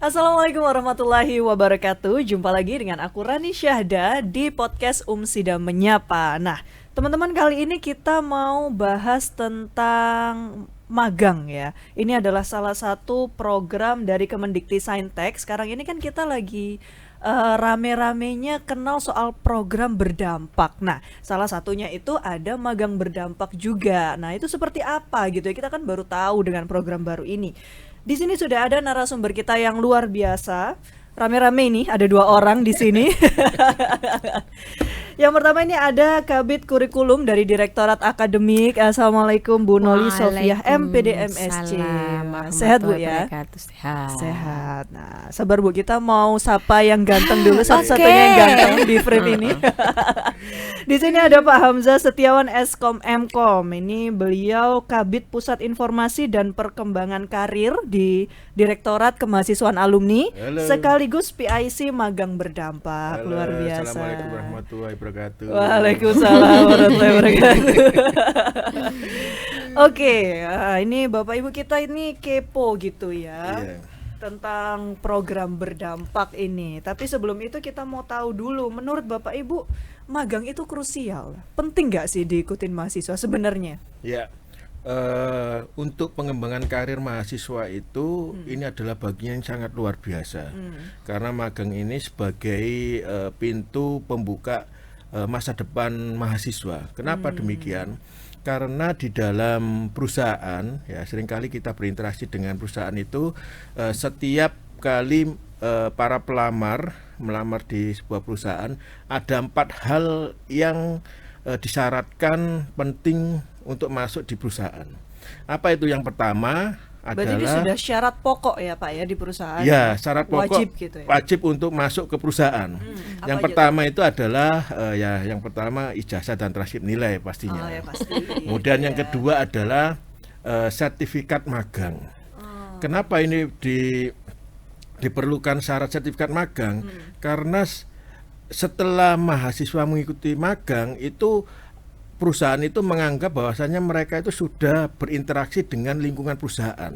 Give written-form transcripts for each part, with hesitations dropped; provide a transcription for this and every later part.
Assalamualaikum warahmatullahi wabarakatuh. Jumpa lagi dengan aku Rani Syahda di podcast Sida Menyapa. Nah, teman-teman, kali ini kita mau bahas tentang magang ya. Ini adalah salah satu program dari Kemendikti Saintek. Sekarang ini kan kita lagi rame-ramenya kenal soal program berdampak. Nah, salah satunya itu ada magang berdampak juga. Nah, itu seperti apa gitu ya? Kita kan baru tahu dengan program baru ini. Di sini sudah ada narasumber kita yang luar biasa. Rame-rame nih, ada 2 orang di sini. Yang pertama ini ada Kabid Kurikulum dari Direktorat Akademik. Assalamualaikum Bu Noli Sofiah MPD MSc. Sehat Bu ya? Sehat. Nah, sabar Bu, kita mau sapa yang ganteng dulu, satu-satunya yang ganteng di frame ini. Di sini ada Pak Hamzah Setiawan Eskom Mkom. Ini beliau Kabid Pusat Informasi dan Perkembangan Karir di Direktorat Kemahasiswaan Alumni. Halo. Sekaligus PIC Magang Berdampak. Halo, Luar biasa. Assalamualaikum warahmatullahi wabarakatuh. Waalaikumsalam warahmatullahi wabarakatuh. Oke, ini Bapak Ibu kita ini kepo gitu ya. Iya. Tentang program berdampak ini. Tapi sebelum itu kita mau tahu dulu, menurut Bapak Ibu, magang itu krusial. Penting nggak sih diikutin mahasiswa sebenarnya? Ya, untuk pengembangan karir mahasiswa itu ini adalah bagian yang sangat luar biasa. Karena magang ini sebagai pintu pembuka masa depan mahasiswa. Kenapa demikian? Karena di dalam perusahaan, ya seringkali kita berinteraksi dengan perusahaan itu, setiap kali para pelamar melamar di sebuah perusahaan, ada 4 hal yang disyaratkan penting untuk masuk di perusahaan. Apa itu? Yang pertama Berarti ini adalah sudah syarat pokok ya Pak ya di perusahaan? ya, syarat pokok Wajib gitu ya? wajib untuk masuk ke perusahaan. Apa Yang aja pertama itu adalah yang pertama ijazah dan transkrip nilai pastinya. Oh ya pasti. Kemudian yang Ya. kedua adalah sertifikat magang. Kenapa ini diperlukan syarat sertifikat magang? Karena setelah mahasiswa mengikuti magang itu, perusahaan itu menganggap bahwasannya mereka itu sudah berinteraksi dengan lingkungan perusahaan.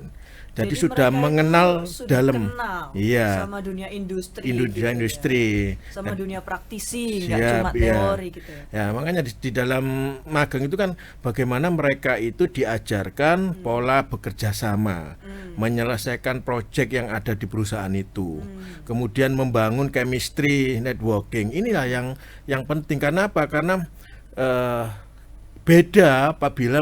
Jadi sudah mereka mengenal itu sudah dalam kenal iya, sama dunia industri, industri. sama dunia praktisi, nggak Siap, cuma iya. teori gitu ya. Ya, makanya di dalam magang itu kan bagaimana mereka itu diajarkan pola bekerja sama, menyelesaikan proyek yang ada di perusahaan itu, kemudian membangun chemistry, networking. Inilah yang penting. Karena apa? Karena beda apabila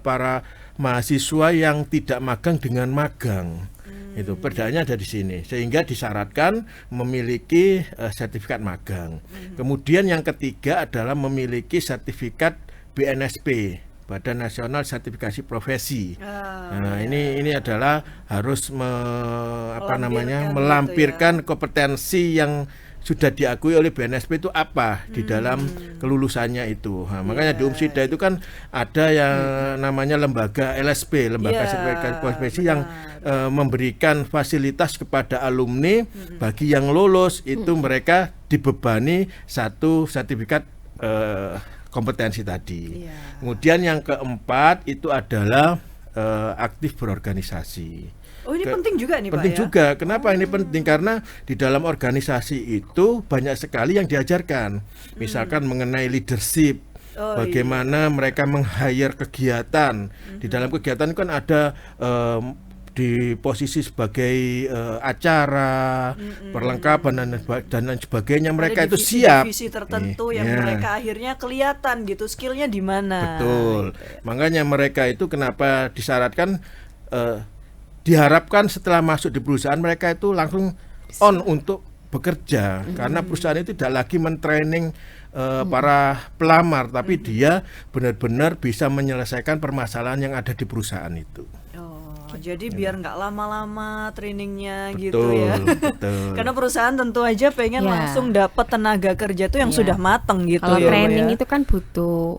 para mahasiswa yang tidak magang dengan magang. Itu perbedaannya ada di sini, sehingga disyaratkan memiliki sertifikat magang. Kemudian yang ketiga adalah memiliki sertifikat BNSP, Badan Nasional Sertifikasi Profesi. Nah, ini adalah harus melampirkan kompetensi yang sudah diakui oleh BNSP itu apa di dalam kelulusannya itu. Nah, makanya di Sida itu kan ada yang namanya lembaga LSP, lembaga sertifikasi profesi yang memberikan fasilitas kepada alumni. Bagi yang lulus itu mereka dibebani satu sertifikat kompetensi tadi. Kemudian yang keempat itu adalah aktif berorganisasi. Oh, ini penting juga nih penting Pak ya? juga. Kenapa ini penting? Karena di dalam organisasi itu banyak sekali yang diajarkan. Misalkan mengenai leadership, bagaimana mereka meng-hire kegiatan. Di dalam kegiatan kan ada di posisi sebagai acara, perlengkapan dan lain sebagainya. Mereka Ada itu siap. divisi tertentu yang mereka akhirnya kelihatan gitu skillnya di mana. Betul. Makanya mereka itu kenapa disyaratkan, diharapkan setelah masuk di perusahaan mereka itu langsung on untuk bekerja. Karena perusahaan itu tidak lagi mentraining para pelamar, tapi dia benar-benar bisa menyelesaikan permasalahan yang ada di perusahaan itu. Jadi biar nggak lama-lama trainingnya Betul, gitu ya. betul. Karena perusahaan tentu aja pengen langsung dapat tenaga kerja tuh yang sudah mateng gitu. Kalau ya, training ya. itu kan butuh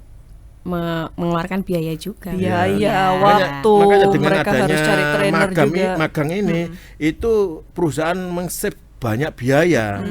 mengeluarkan biaya juga. Biaya, Makanya waktu, dengan mereka adanya harus cari trainer juga. magang ini itu perusahaan meng-save banyak biaya.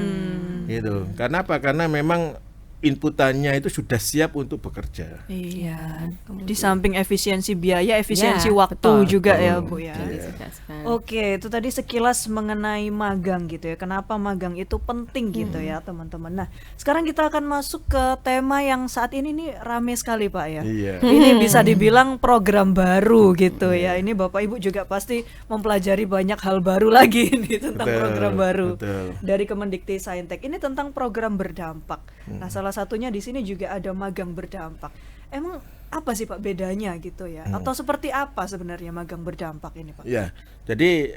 Gitu. Karena apa? Karena memang inputannya itu sudah siap untuk bekerja. Iya. Di samping efisiensi biaya, efisiensi Ya, waktu betul. juga ya, Betul. Bu ya. Iya. Sudah sekali. Oke, itu tadi sekilas mengenai magang gitu ya. Kenapa magang itu penting gitu ya, teman-teman. Nah, sekarang kita akan masuk ke tema yang saat ini nih rame sekali, Pak ya. Iya. Ini bisa dibilang program baru gitu ya. Ini Bapak Ibu juga pasti mempelajari banyak hal baru lagi nih tentang Betul, program baru betul. dari Kemendikti-Saintek. Ini tentang program berdampak. Nah, salah satunya di sini juga ada magang berdampak. Emang apa sih Pak bedanya gitu ya? Atau seperti apa sebenarnya magang berdampak ini, Pak? Ya, jadi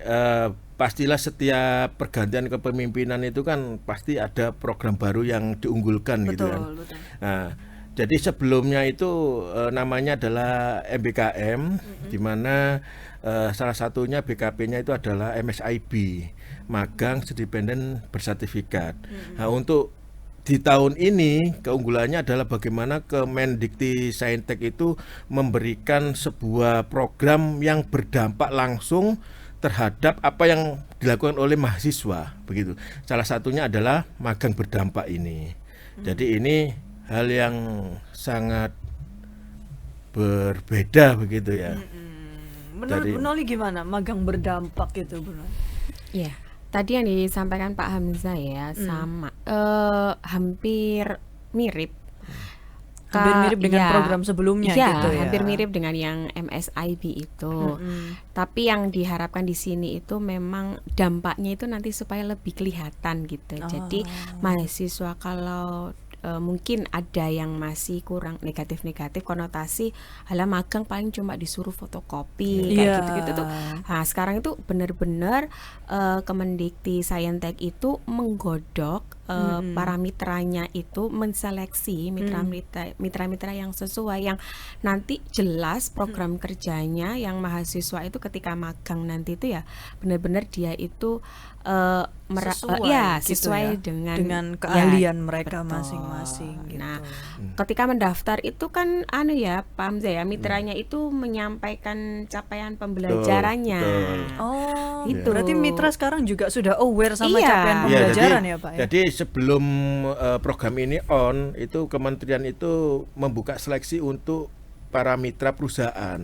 pastilah setiap pergantian kepemimpinan itu kan pasti ada program baru yang diunggulkan gitu kan. Betul. Nah, jadi sebelumnya itu namanya adalah MBKM, di mana salah satunya BKP-nya itu adalah MSIB, Magang Independen Bersertifikat. Nah, untuk di tahun ini keunggulannya adalah bagaimana Kemendikti-Saintek itu memberikan sebuah program yang berdampak langsung terhadap apa yang dilakukan oleh mahasiswa begitu. Salah satunya adalah magang berdampak ini. Jadi ini hal yang sangat berbeda begitu ya. Menurut Dari- Bu Noli gimana magang berdampak itu, Bu Noli? Ya, tadi yang disampaikan Pak Hamzah ya sama hampir mirip. Hampir mirip dengan Ya, program sebelumnya iya, gitu ya. hampir mirip dengan yang MSIB itu. Tapi yang diharapkan di sini itu memang dampaknya itu nanti supaya lebih kelihatan gitu. Jadi mahasiswa kalau mungkin ada yang masih kurang negatif-negatif konotasi, halah magang paling cuma disuruh fotokopi kayak Iya. gitu-gitu tuh. Nah, sekarang itu benar-benar Kemendikti-Saintek itu menggodok para mitranya itu menseleksi mitra-mitra yang sesuai, yang nanti jelas program kerjanya yang mahasiswa itu ketika magang nanti itu ya benar-benar dia itu Sesuai gitu sesuai ya, dengan keahlian ya, mereka betul. masing-masing gitu. Nah, ketika mendaftar itu kan ya Pak Hamzah ya, mitranya itu menyampaikan capaian pembelajarannya. betul. Oh, Itu. berarti mitra sekarang juga sudah aware sama Iya. capaian Iya, pembelajaran ya, Pak ya? Jadi sebelum program ini on, itu kementerian itu membuka seleksi untuk para mitra perusahaan.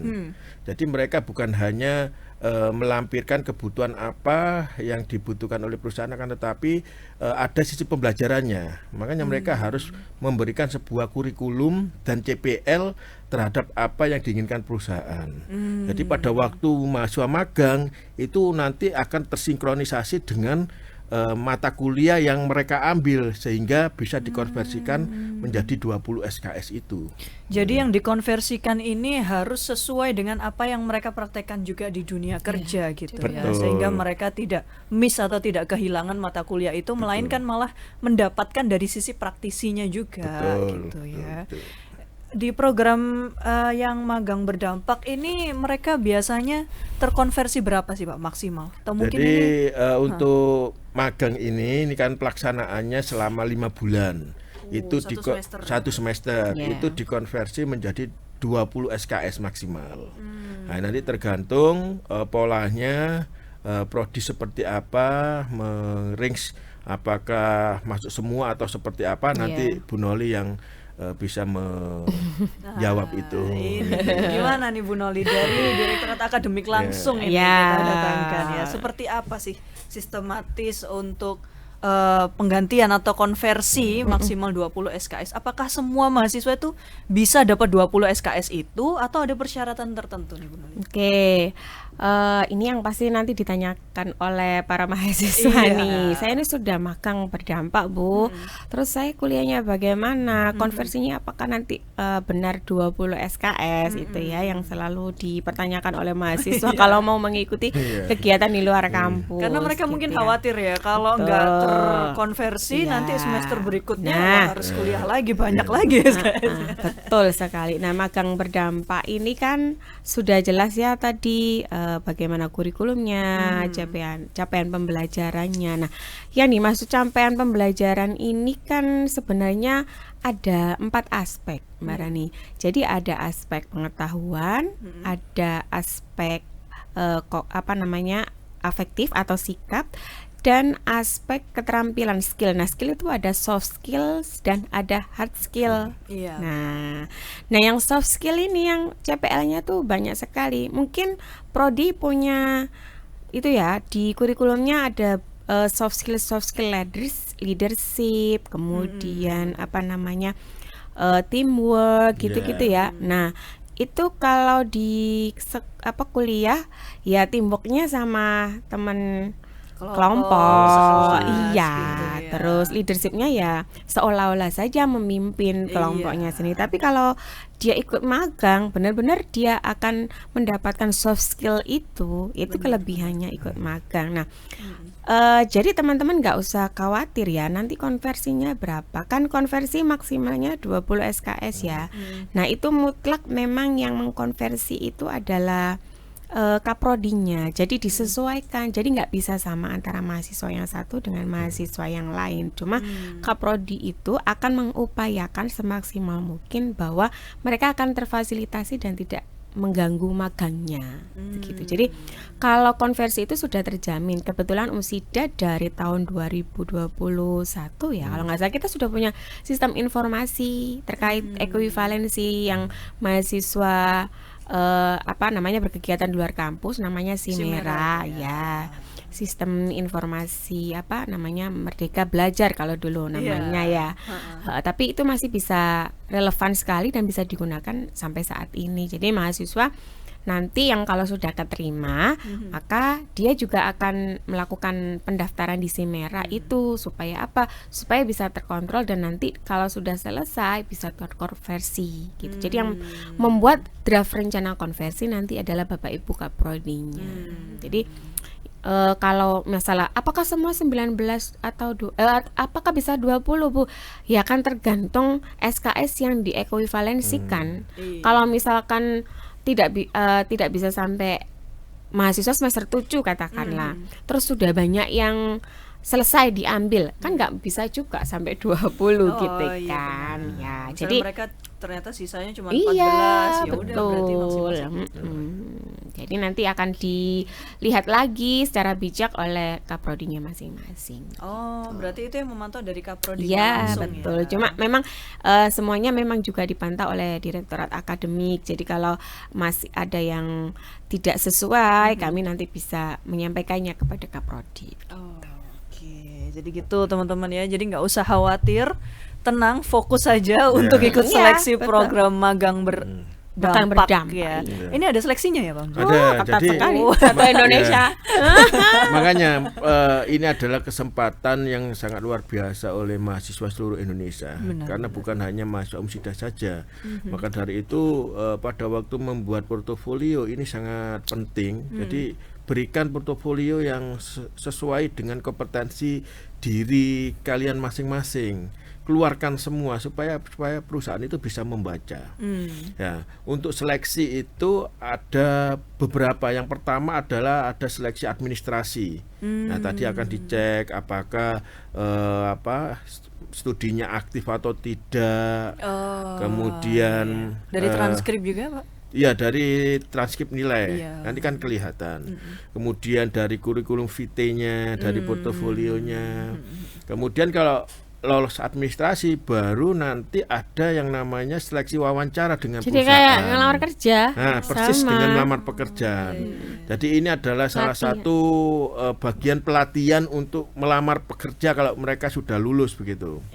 Jadi mereka bukan hanya melampirkan kebutuhan apa yang dibutuhkan oleh perusahaan, akan tetapi ada sisi pembelajarannya. Makanya mereka harus memberikan sebuah kurikulum dan CPL terhadap apa yang diinginkan perusahaan. Jadi pada waktu mahasiswa magang itu nanti akan tersinkronisasi dengan mata kuliah yang mereka ambil sehingga bisa dikonversikan menjadi 20 SKS itu. Jadi yang dikonversikan ini harus sesuai dengan apa yang mereka praktekkan juga di dunia kerja gitu ya. Betul. Sehingga mereka tidak miss atau tidak kehilangan mata kuliah itu, melainkan malah mendapatkan dari sisi praktisinya juga gitu ya. betul. Di program yang magang berdampak ini mereka biasanya terkonversi berapa sih Pak maksimal? Atau mungkin Jadi ini untuk magang ini kan pelaksanaannya selama 5 bulan. Itu satu semester. satu semester Ya. itu dikonversi menjadi 20 SKS maksimal. Nah, nanti tergantung polanya, prodi seperti apa, range apakah masuk semua atau seperti apa, nanti Bu Noli yang bisa menjawab itu. Ini gimana nih Bu Noli dari Direktorat Akademik langsung ini Ya. kita datangkan ya. Seperti apa sih sistematis untuk penggantian atau konversi maksimal 20 SKS? Apakah semua mahasiswa itu bisa dapat 20 SKS itu atau ada persyaratan tertentu nih Bu Noli? Oke, ini yang pasti nanti ditanyakan oleh para mahasiswa Iya. nih. Saya ini sudah magang berdampak Bu. Terus saya kuliahnya bagaimana? Konversinya apakah nanti benar 20 SKS itu ya yang selalu dipertanyakan oleh mahasiswa kalau mau mengikuti kegiatan di luar kampus. Karena mereka gitu mungkin ya. khawatir ya kalau nggak Betul. terkonversi Iya. nanti semester berikutnya Nah. wah, harus kuliah lagi banyak lagi SKS. Betul sekali. Nah, magang berdampak ini kan sudah jelas ya tadi bagaimana kurikulumnya, capaian pembelajarannya. Nah, yang dimaksud capaian pembelajaran ini kan sebenarnya ada 4 aspek, Mbak Rani. Jadi ada aspek pengetahuan, ada aspek afektif atau sikap, dan aspek keterampilan skill. Nah, skill itu ada soft skills dan ada hard skill. Iya. Nah, yang soft skill ini yang CPL-nya tuh banyak sekali. Mungkin prodi punya itu ya, di kurikulumnya ada soft skill leadership, kemudian teamwork gitu-gitu ya. Nah, itu kalau di kuliah ya teamworknya sama teman kelompok, sekelas iya, gitu ya. terus leadershipnya ya seolah-olah saja memimpin kelompoknya sendiri. Tapi kalau dia ikut magang, benar-benar dia akan mendapatkan soft skill itu kelebihannya ikut magang. Nah, jadi teman-teman nggak usah khawatir ya, nanti konversinya berapa, kan konversi maksimalnya 20 SKS ya. Nah, itu mutlak memang yang mengkonversi itu adalah kaprodinya, jadi disesuaikan, jadi nggak bisa sama antara mahasiswa yang satu dengan mahasiswa yang lain. Cuma kaprodi itu akan mengupayakan semaksimal mungkin bahwa mereka akan terfasilitasi dan tidak mengganggu magangnya, begitu. Jadi kalau konversi itu sudah terjamin. Kebetulan Umsida dari tahun 2021 ya, kalau nggak salah kita sudah punya sistem informasi terkait ekuivalensi yang mahasiswa berkegiatan di luar kampus, namanya SIMERA ya. Sistem informasi Merdeka Belajar kalau dulu namanya ya. Tapi itu masih bisa relevan sekali dan bisa digunakan sampai saat ini. Jadi mahasiswa nanti yang kalau sudah keterima, maka dia juga akan melakukan pendaftaran di SIMERA itu supaya supaya bisa terkontrol dan nanti kalau sudah selesai bisa terkonversi gitu. Jadi yang membuat draft rencana konversi nanti adalah Bapak Ibu Kaprodinya. Jadi kalau masalah apakah semua 19 atau apakah bisa 20 Bu? Ya kan tergantung SKS yang diekuivalensikan. Kalau misalkan tidak bisa sampai mahasiswa semester 7 katakanlah, terus sudah banyak yang selesai diambil, kan nggak bisa juga sampai 20 gitu kan. Ya, Misalnya jadi mereka ternyata sisanya cuma 14, iya, ya udah berarti betul. maksimal. Jadi nanti akan dilihat lagi secara bijak oleh kaprodinya masing-masing. Oh, berarti itu yang memantau dari kaprodi Iya, langsung betul. ya. Cuma memang semuanya memang juga dipantau oleh Direktorat Akademik. Jadi kalau masih ada yang tidak sesuai, kami nanti bisa menyampaikannya kepada kaprodi. Oh, oke. Jadi gitu teman-teman ya. Jadi nggak usah khawatir, tenang, fokus saja untuk ikut Iya, seleksi betul. program magang berdampak ya. Iya. Ini ada seleksinya ya, Bang? Ada, ketat jadi sekali. Satu Indonesia. makanya ini adalah kesempatan yang sangat luar biasa oleh mahasiswa seluruh Indonesia. Karena bukan hanya mahasiswa Umsida saja. Maka dari itu pada waktu membuat portofolio ini sangat penting. Jadi berikan portofolio yang sesuai dengan kompetensi diri kalian masing-masing. Keluarkan semua supaya perusahaan itu bisa membaca. Ya, untuk seleksi itu ada beberapa. Yang pertama adalah ada seleksi administrasi. Nah, tadi akan dicek apakah studinya aktif atau tidak. Kemudian dari transkrip juga, Pak? Iya, dari transkrip nilai. Iya. Nanti kan kelihatan. Kemudian dari kurikulum vitae-nya, dari portofolionya. Kemudian kalau lolos administrasi, baru nanti ada yang namanya seleksi wawancara dengan Jadi perusahaan. kayak ngelamar kerja. Nah, persis Sama. dengan melamar pekerjaan. Jadi ini adalah salah satu bagian pelatihan untuk melamar pekerja kalau mereka sudah lulus begitu.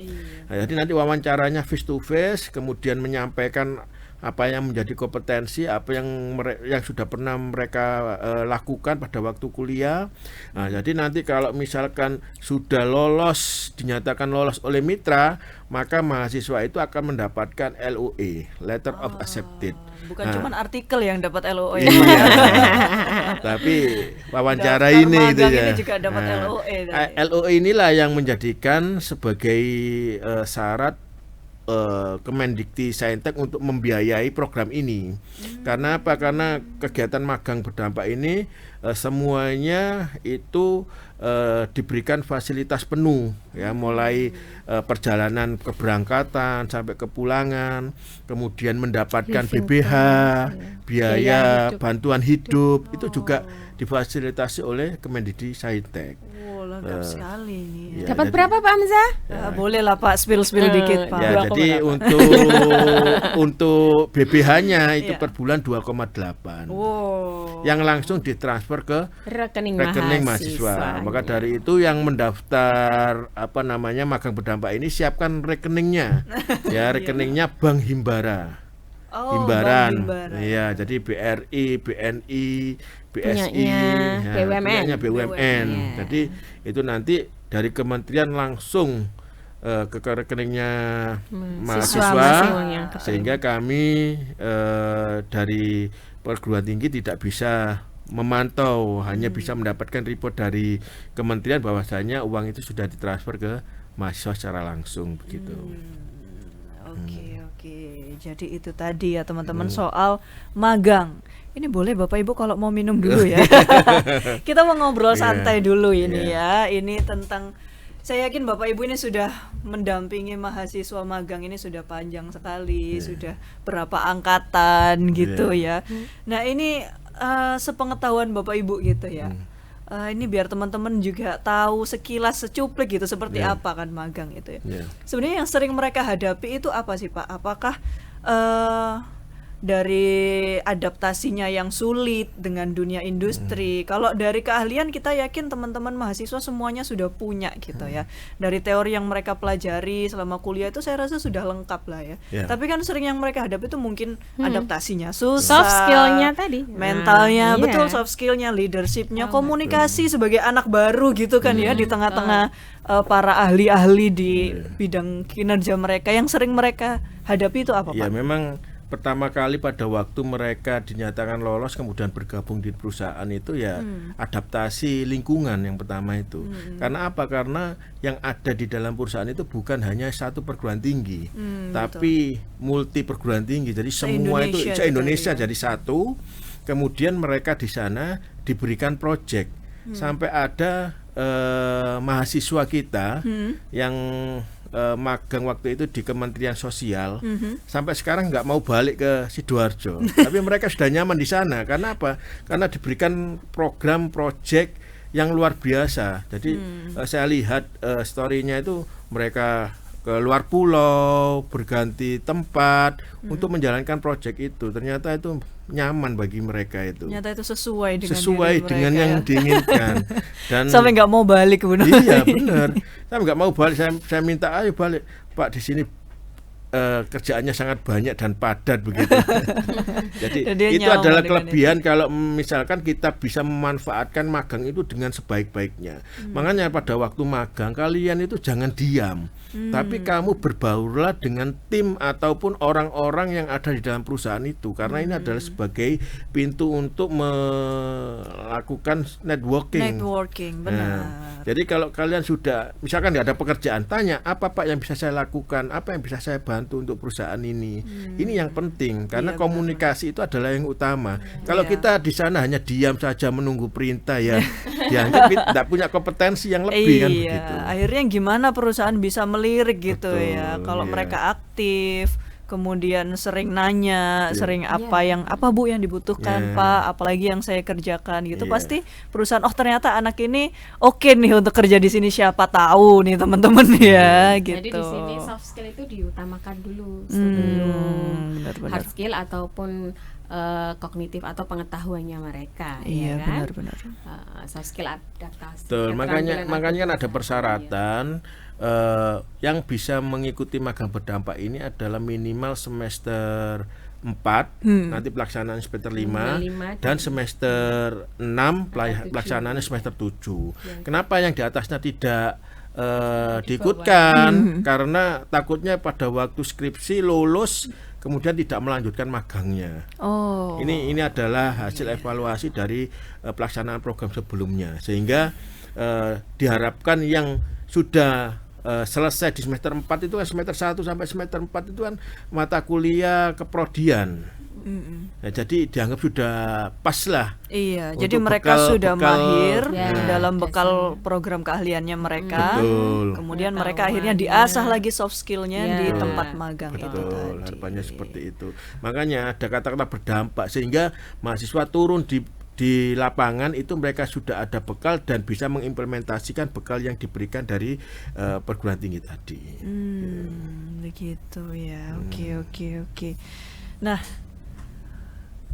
Nah, jadi nanti wawancaranya face to face, kemudian menyampaikan apa yang menjadi kompetensi, apa yang sudah pernah mereka lakukan pada waktu kuliah. Nah, jadi nanti kalau misalkan sudah lolos, dinyatakan lolos oleh mitra, maka mahasiswa itu akan mendapatkan LOE, Letter of Accepted. Bukan cuma artikel yang dapat LOE. Iya. Tapi wawancara Daftar ini itu magang ya. ini juga dapat LOE tadi. LOE inilah yang menjadikan sebagai syarat Kemendikti Saintek untuk membiayai program ini. Karena apa? Karena kegiatan magang berdampak ini semuanya itu diberikan fasilitas penuh ya, mulai perjalanan keberangkatan sampai kepulangan, kemudian mendapatkan BBH, biaya bantuan hidup itu juga difasilitasi oleh Kemendikti Saintek. Mantap sekali ini. Ya, Dapat jadi- berapa Pak Hamzah? Boleh lah Pak, spill dikit Pak. Ya, 2,8. jadi untuk BBH-nya itu Iya. per bulan 2,8. Wow. Yang langsung ditransfer ke Rekening mahasiswa. Maka dari itu yang mendaftar magang berdampak ini siapkan rekeningnya. Ya, rekeningnya Bank Himbara. Oh, Himbaran. Bank Himbara. Iya, jadi BRI, BNI, BSI, Punyanya ya, BUMN. punyanya BUMN. Iya. Jadi itu nanti dari kementerian langsung ke rekeningnya Mahasiswa mahasiswa, yang ketemu. sehingga kami dari perguruan tinggi tidak bisa memantau, hanya bisa mendapatkan report dari kementerian bahwasanya uang itu sudah ditransfer ke mahasiswa secara langsung begitu. Oke. Jadi itu tadi ya teman-teman soal magang. Ini boleh Bapak Ibu kalau mau minum dulu ya. Kita mau ngobrol Iya. santai dulu ini ya. Ini tentang, saya yakin Bapak Ibu ini sudah mendampingi mahasiswa magang ini sudah panjang sekali, sudah berapa angkatan gitu ya. Nah ini sepengetahuan Bapak Ibu gitu ya. Ini biar teman-teman juga tahu sekilas secuplik gitu seperti apa kan magang itu ya. Iya. Sebenarnya yang sering mereka hadapi itu apa sih Pak? Apakah dari adaptasinya yang sulit dengan dunia industri? Kalau dari keahlian kita yakin teman-teman mahasiswa semuanya sudah punya gitu ya. Dari teori yang mereka pelajari selama kuliah itu saya rasa sudah lengkap lah ya. Ya. Tapi kan sering yang mereka hadapi itu mungkin adaptasinya susah. Soft skill-nya tadi. Mentalnya, Nah, betul, iya. soft skillnya, leadershipnya, komunikasi sebagai anak baru gitu kan ya di tengah-tengah para ahli-ahli di bidang kinerja mereka yang sering mereka hadapi itu apa Ya, Pak? memang pertama kali pada waktu mereka dinyatakan lolos kemudian bergabung di perusahaan itu ya adaptasi lingkungan yang pertama itu. Karena apa? Karena yang ada di dalam perusahaan itu bukan hanya satu perguruan tinggi, tapi multi perguruan tinggi. Jadi semua itu Se-Indonesia se-Indonesia juga ya. jadi satu. Kemudian mereka di sana diberikan proyek sampai ada mahasiswa kita yang magang waktu itu di Kementerian Sosial sampai sekarang nggak mau balik ke Sidoarjo. Tapi mereka sudah nyaman di sana. Karena apa? Karena diberikan program project yang luar biasa. Jadi saya lihat story-nya itu mereka ke luar pulau, berganti tempat untuk menjalankan proyek itu. Ternyata itu nyaman bagi mereka itu. Ternyata itu sesuai dengan Sesuai diri dengan mereka yang ya. diinginkan. Dan Sampai nggak mau balik benar. iya benar. Saya nggak mau balik. Saya minta ayo balik, Pak, di sini kerjaannya sangat banyak dan padat begitu. Jadi Dan dia itu nyaman adalah dengan kelebihan kalau misalkan kita bisa memanfaatkan magang itu dengan sebaik-baiknya. Makanya pada waktu magang kalian itu jangan diam, tapi kamu berbaulah dengan tim ataupun orang-orang yang ada di dalam perusahaan itu, karena ini adalah sebagai pintu untuk melakukan networking. Benar. Nah, jadi kalau kalian sudah misalkan nggak ada pekerjaan, tanya apa Pak yang bisa saya lakukan, apa yang bisa saya bantu untuk perusahaan ini. Ini yang penting karena Iya, komunikasi itu adalah yang utama. Kalau kita di sana hanya diam saja menunggu perintah ya dianggap kita tidak punya kompetensi yang lebih kan Iya, begitu. akhirnya gimana perusahaan bisa melirik gitu Betul, ya. Kalau iya. mereka aktif, kemudian sering nanya, sering apa Bu yang dibutuhkan Iya. Pak, apalagi yang saya kerjakan gitu. Iya. Pasti perusahaan ternyata anak ini oke nih untuk kerja di sini, siapa tahu nih teman-teman ya gitu. Jadi di sini soft skill itu diutamakan dulu sebelum benar-benar. hard skill ataupun kognitif atau pengetahuannya mereka. Iya, ya kan? benar-benar. Soft skill adaptasi. Betul, makanya keterampilan kan ada adaptasi. persyaratan yang bisa mengikuti magang berdampak ini adalah minimal semester 4, nanti pelaksanaan semester 5, lima dan semester 6 pelaksanaannya semester 7. Kenapa yang di atasnya tidak diikutkan? Karena takutnya pada waktu skripsi lulus kemudian tidak melanjutkan magangnya. Oh. Ini adalah hasil evaluasi dari pelaksanaan program sebelumnya, sehingga diharapkan yang sudah selesai di semester 4 itu kan semester 1 sampai semester 4 itu kan mata kuliah keprodian. Nah, jadi dianggap sudah pas lah. Iya, Untuk jadi mereka sudah mahir Ya, dalam bekal program keahliannya mereka. Betul. Kemudian mereka akhirnya diasah lagi soft skillnya Ya. di tempat magang itu Betul, tadi. harapannya seperti itu. Makanya ada kata-kata berdampak sehingga mahasiswa turun di di lapangan itu mereka sudah ada bekal dan bisa mengimplementasikan bekal yang diberikan dari perguruan tinggi tadi. Begitu ya. Oke. Nah,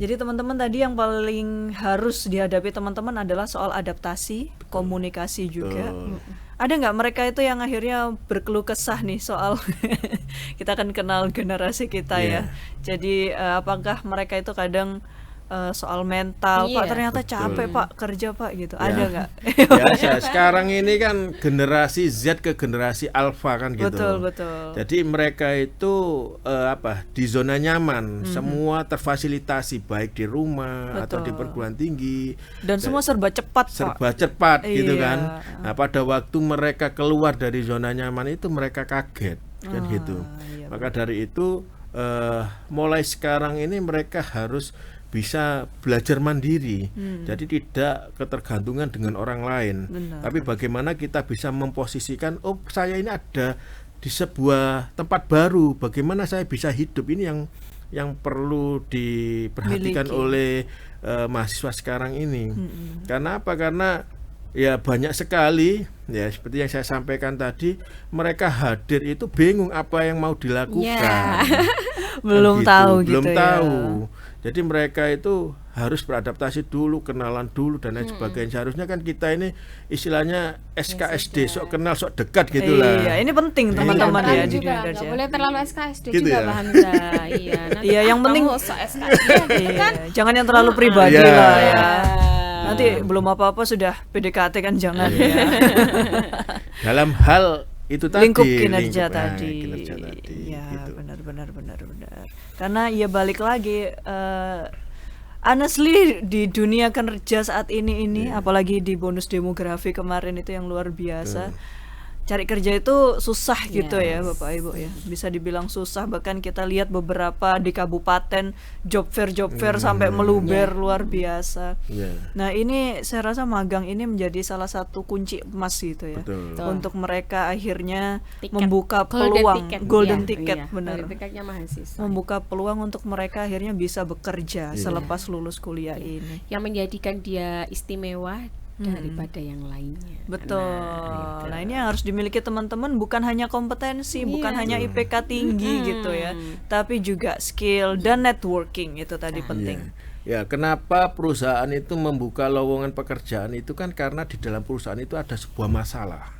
jadi teman-teman tadi yang paling harus dihadapi teman-teman adalah soal adaptasi, komunikasi juga. Ada nggak mereka itu yang akhirnya berkeluh kesah nih soal kita kan kenal generasi kita ya. Jadi apakah mereka itu kadang soal mental, Pak ternyata capek Pak kerja Pak gitu, ada nggak? Biasa. Sekarang ini kan generasi Z ke generasi Alpha kan gitu. Betul. Jadi mereka itu di zona nyaman, semua terfasilitasi baik di rumah atau di perguruan tinggi. Dan semua serba cepat Pak. Gitu kan. Nah pada waktu mereka keluar dari zona nyaman itu mereka kaget kan gitu. Maka dari itu mulai sekarang ini mereka harus bisa belajar mandiri, jadi tidak ketergantungan dengan orang lain. Tapi bagaimana kita bisa memposisikan, saya ini ada di sebuah tempat baru, bagaimana saya bisa hidup, ini yang perlu diperhatikan oleh mahasiswa sekarang ini. Karena apa? Karena ya banyak sekali ya seperti yang saya sampaikan tadi, mereka hadir itu bingung apa yang mau dilakukan. Belum tahu. Jadi mereka itu harus beradaptasi dulu, kenalan dulu dan lain sebagainya. Seharusnya kan kita ini istilahnya SKSD, sok kenal sok dekat gitulah. Iya, ini penting teman-teman ya di juga, dunia kerja. Nggak boleh terlalu SKSD gitu juga ya? Pak Hamza. Iya, nanti Iya, yang penting sok SKSD gitu kan. Jangan yang terlalu pribadi Iya. lah ya. Nanti belum apa-apa sudah PDKT kan jangan ya. Dalam hal itu tadi Lingkup kinerja tadi. kinerja tadi, Ya, gitu. benar. Karena ya balik lagi honestly di dunia kerja saat ini apalagi di bonus demografi kemarin itu yang luar biasa. Cari kerja itu susah gitu ya Bapak Ibu ya. Bisa dibilang susah, bahkan kita lihat beberapa di kabupaten job fair sampai meluber luar biasa. Nah, ini saya rasa magang ini menjadi salah satu kunci emas gitu ya. Betul. Untuk mereka akhirnya Tiket. membuka Golden peluang ticket. golden Iya, ticket iya. benar. Golden ticketnya mahasiswa. Membuka peluang untuk mereka akhirnya bisa bekerja selepas lulus kuliah ini. Yang menjadikan dia istimewa daripada yang lainnya. Betul. Nah, ini yang harus dimiliki teman-teman, bukan hanya kompetensi, bukan hanya IPK tinggi gitu ya, tapi juga skill dan networking itu tadi penting. Ya, kenapa perusahaan itu membuka lowongan pekerjaan itu kan karena di dalam perusahaan itu ada sebuah masalah.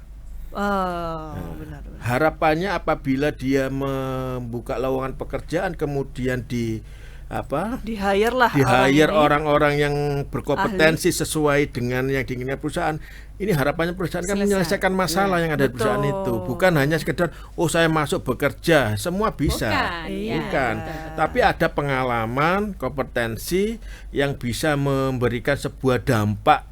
Benar. Harapannya apabila dia membuka lowongan pekerjaan kemudian di hire orang-orang yang berkompetensi sesuai dengan yang diinginkan perusahaan. Ini harapannya perusahaan kan menyelesaikan masalah yang ada di perusahaan itu, bukan hanya sekedar saya masuk bekerja, semua bisa. Bukan. Tapi ada pengalaman, kompetensi yang bisa memberikan sebuah dampak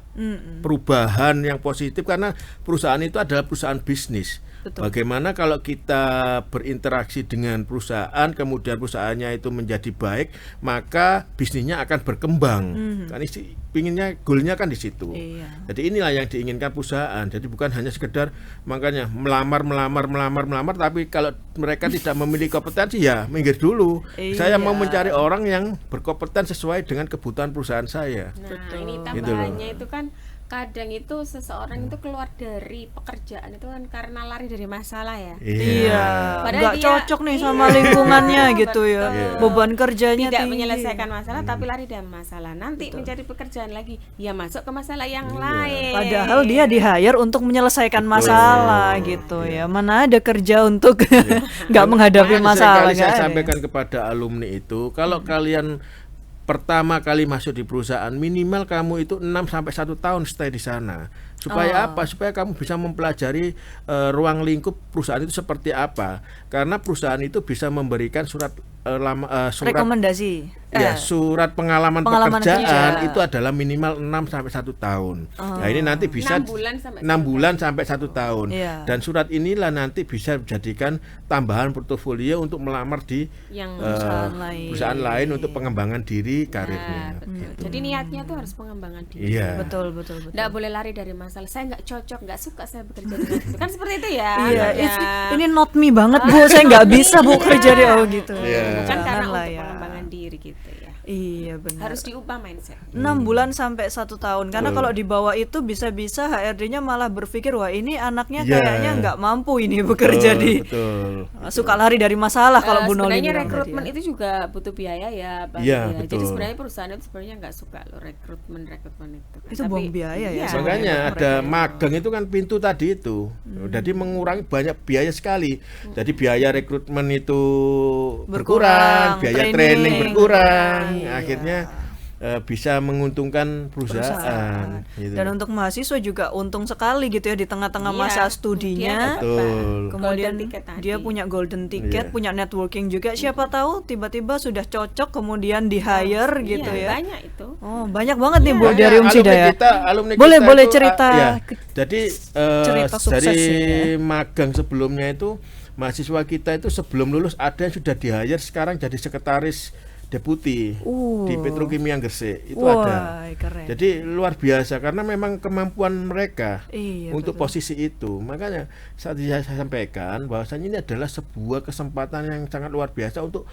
perubahan yang positif, karena perusahaan itu adalah perusahaan bisnis. Bagaimana kalau kita berinteraksi dengan perusahaan, kemudian perusahaannya itu menjadi baik, maka bisnisnya akan berkembang. Kan pinginnya, goalnya kan di situ. Jadi inilah yang diinginkan perusahaan. Jadi bukan hanya sekedar makanya melamar, tapi kalau mereka tidak memiliki kompetensi ya minggir dulu. Saya mau mencari orang yang berkompeten sesuai dengan kebutuhan perusahaan saya. Nah, ini tambahannya itu kan kadang itu seseorang itu keluar dari pekerjaan itu kan karena lari dari masalah ya. Padahal nggak cocok nih sama lingkungannya gitu ya. Beban kerjanya tidak tinggi. menyelesaikan masalah tapi lari dari masalah. Nanti mencari pekerjaan lagi, ya masuk ke masalah yang lain. Padahal dia di-hire untuk menyelesaikan masalah gitu ya. Mana ada kerja untuk nggak menghadapi masalah. Saya sampaikan kepada alumni itu, kalau kalian pertama kali masuk di perusahaan, minimal kamu itu 6 sampai 1 tahun stay di sana. Supaya apa? Supaya kamu bisa mempelajari ruang lingkup perusahaan itu seperti apa. Karena perusahaan itu bisa memberikan surat rekomendasi. Surat pengalaman pekerjaan itu adalah minimal 6 sampai 1 tahun. Nah, ini nanti bisa 6 bulan sampai 1 tahun. Dan surat inilah nanti bisa dijadikan tambahan portofolio untuk melamar di perusahaan lain untuk pengembangan diri karirnya. Jadi niatnya tuh harus pengembangan diri. Betul. Nggak boleh lari dari masalah. masalah, saya nggak cocok, nggak suka saya bekerja dengan itu, kan seperti itu ya. Iya, Ya. ini not me banget Bu, saya nggak bisa Bu kerja di gitu. Iya. Bukan karena Janganlah untuk ya. pengembangan diri gitu ya. Iya benar. Harus diubah mindset. 6 bulan sampai 1 tahun, karena kalau di bawah itu bisa-bisa HRD-nya malah berpikir wah ini anaknya Iya. kayaknya nggak mampu ini bekerja di betul. suka lari dari masalah kalau Bu Noli Sebenarnya bilang rekrutmen tadi ya. itu juga butuh biaya ya, Pak. Iya, Ya. Jadi betul. sebenarnya perusahaan itu sebenarnya nggak suka lo rekrutmen itu. Itu buang biaya ya, iya. sebenarnya. Makanya mereka ada itu. magang itu kan pintu tadi itu. Jadi mengurangi banyak biaya sekali. Jadi biaya rekrutmen itu Berkurang, berkurang, biaya training. training berkurang. Iya. Akhirnya bisa menguntungkan perusahaan. Gitu. Dan untuk mahasiswa juga untung sekali gitu ya di tengah-tengah Iya, masa dia studinya. dapat Betul. Kemudian golden ticket tadi. dia punya golden ticket, Iya. punya networking juga. Siapa tahu tiba-tiba sudah cocok kemudian di hire gitu Iya, ya. banyak itu. Oh, banyak banget nih Bu Makanya dari Umsida ya. alumni Boleh kita boleh itu, cerita. ya. Jadi cerita sukses dari ya. magang sebelumnya itu mahasiswa kita itu sebelum lulus ada yang sudah di-hire sekarang jadi sekretaris deputi di Petrokimia Gresik itu ada. Wah, keren. Jadi luar biasa karena memang kemampuan mereka Iya, untuk betul. posisi itu. Makanya saat saya sampaikan bahwasanya ini adalah sebuah kesempatan yang sangat luar biasa untuk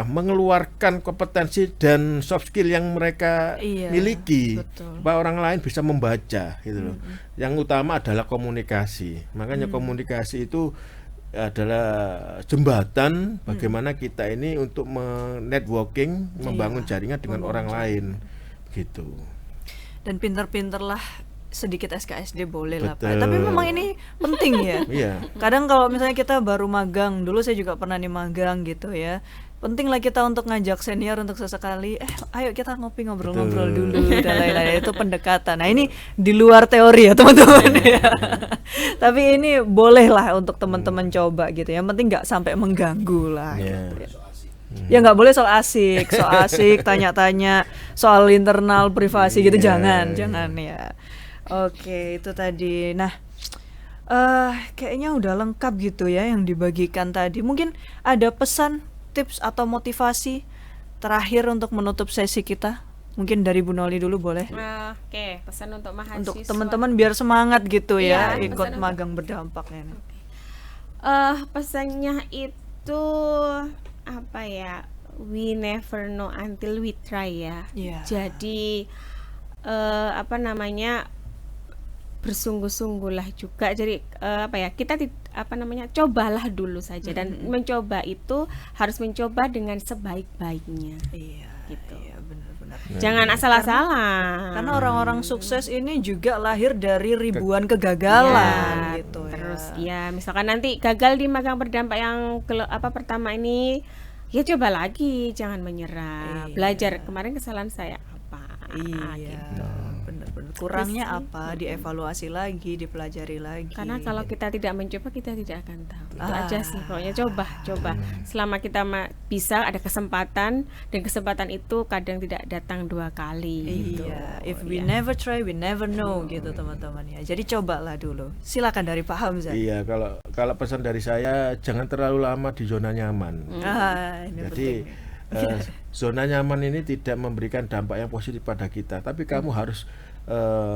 mengeluarkan kompetensi dan soft skill yang mereka Iya, miliki betul. supaya orang lain bisa membaca gitu loh. Yang utama adalah komunikasi. Makanya komunikasi itu adalah jembatan bagaimana kita ini untuk networking, membangun jaringan dengan orang lain gitu. Dan pinter-pinter lah sedikit SKSD boleh lah Pak. Betul. Tapi memang ini penting ya. Iya. Kadang kalau misalnya kita baru magang, dulu saya juga pernah nih magang gitu ya. Penting lah kita untuk ngajak senior untuk sesekali, ayo kita ngopi ngobrol-ngobrol Betul. dulu dan lain-lain, itu pendekatan. Nah ini di luar teori ya teman-teman ya. Tapi ini boleh lah untuk teman-teman coba gitu. Yang penting nggak sampai mengganggu lah. Iya. Gitu ya. Ya nggak boleh soal asik tanya-tanya soal internal privasi gitu, Iya. jangan ya. Oke itu tadi. Nah kayaknya udah lengkap gitu ya yang dibagikan tadi. Mungkin ada pesan, tips atau motivasi terakhir untuk menutup sesi kita. Mungkin dari Bu Noli dulu boleh. Oke, pesan untuk mahasiswa. Untuk teman-teman biar semangat gitu ya Iya, ikut pesan untuk- magang berdampaknya nih. Pesannya itu apa ya? We never know until we try ya. Iya. Jadi bersungguh-sungguhlah juga. Jadi kita cobalah dulu saja, dan mencoba itu harus mencoba dengan sebaik-baiknya. Iya. Gitu. Iya benar-benar. Jangan asal-asalan. Karena orang-orang sukses ini juga lahir dari ribuan kegagalan Ya, gitu ya. terus ya misalkan nanti gagal di magang berdampak yang pertama ini, ya coba lagi, jangan menyerah. Iya. Belajar kemarin kesalahan saya apa. Iya, Gitu. benar-benar. Kurangnya Terus apa? Dievaluasi lagi, dipelajari lagi. Karena kalau kita tidak mencoba, kita tidak akan tahu. Itu Ah. aja sih pokoknya, coba. Selama kita bisa ada kesempatan, dan kesempatan itu kadang tidak datang 2 kali gitu. Iya, if we Ya. never try, we never know gitu teman-teman ya. Jadi cobalah dulu. Silakan dari Pak Hamzah. Iya, kalau pesan dari saya jangan terlalu lama di zona nyaman. Ini Jadi zona nyaman ini tidak memberikan dampak yang positif pada kita, tapi kamu harus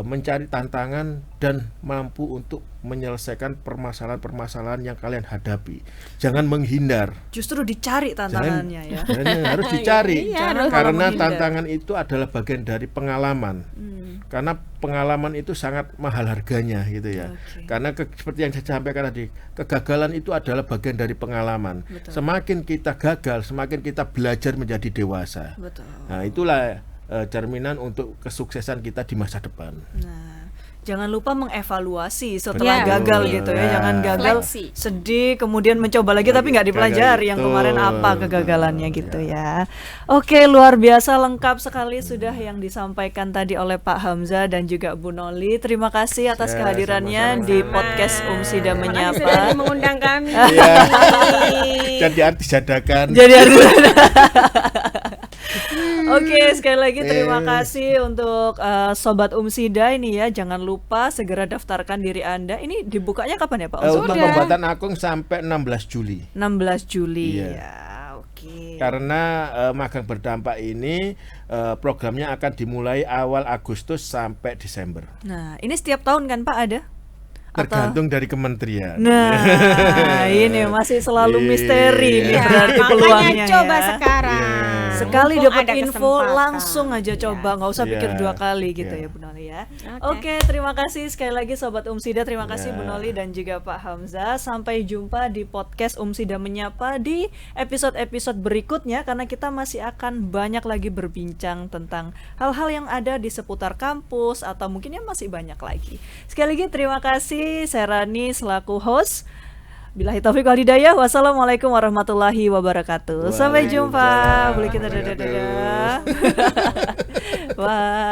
mencari tantangan dan mampu untuk menyelesaikan permasalahan-permasalahan yang kalian hadapi. Jangan menghindar. Justru dicari tantangannya ya. Harus dicari. Iya, harus. Karena Malah menghindar. tantangan itu adalah bagian dari pengalaman. Karena pengalaman itu sangat mahal harganya gitu ya. Oke. Karena seperti yang saya sampaikan tadi, kegagalan itu adalah bagian dari pengalaman. Betul. Semakin kita gagal, semakin kita belajar menjadi dewasa. Betul. Nah, itulah cerminan untuk kesuksesan kita di masa depan. Nah, jangan lupa mengevaluasi setelah Ya, gagal betul. gitu ya. Nah. Jangan gagal Refleksi. sedih kemudian mencoba lagi tapi nggak dipelajari yang Betul. kemarin apa kegagalannya gitu ya. Oke, luar biasa lengkap sekali sudah yang disampaikan tadi oleh Pak Hamzah dan juga Bu Noli. Terima kasih atas Ya, kehadirannya sama-sama. di podcast Umsida Makasih Menyapa. sudah mengundang kami. Iya. Jadi artis dadakan. Jadi Oke, sekali lagi terima kasih untuk Sobat Umsida ini ya. Jangan lupa segera daftarkan diri Anda. Ini dibukanya kapan ya Pak? Untuk Sudah. pembuatan akun sampai 16 Juli. 16 Juli Iya. ya. Oke. Karena magang berdampak ini programnya akan dimulai awal Agustus sampai Desember. Nah, ini setiap tahun kan Pak ada? Tergantung dari kementerian. Nah, ini masih selalu misteri nih Ya, berarti makanya peluangnya coba ya. sekarang. Sekali Mumpung dapat ada info kesempatan. langsung aja coba, nggak usah pikir Iya. 2 kali gitu Iya. ya Bu Noli ya. Oke. Oke, terima kasih sekali lagi Sobat Umsida, terima kasih Bu Ya. Noli dan juga Pak Hamzah. Sampai jumpa di podcast Umsida Menyapa di episode-episode berikutnya karena kita masih akan banyak lagi berbincang tentang hal-hal yang ada di seputar kampus atau mungkin yang masih banyak lagi. Sekali lagi terima kasih, saya Rani selaku host. Billahi taufiq wal hidayah. Wassalamualaikum warahmatullahi wabarakatuh. Sampai jumpa. Waalaikumsalam Boleh kita warahmatullahi dadah-dadah. Bye.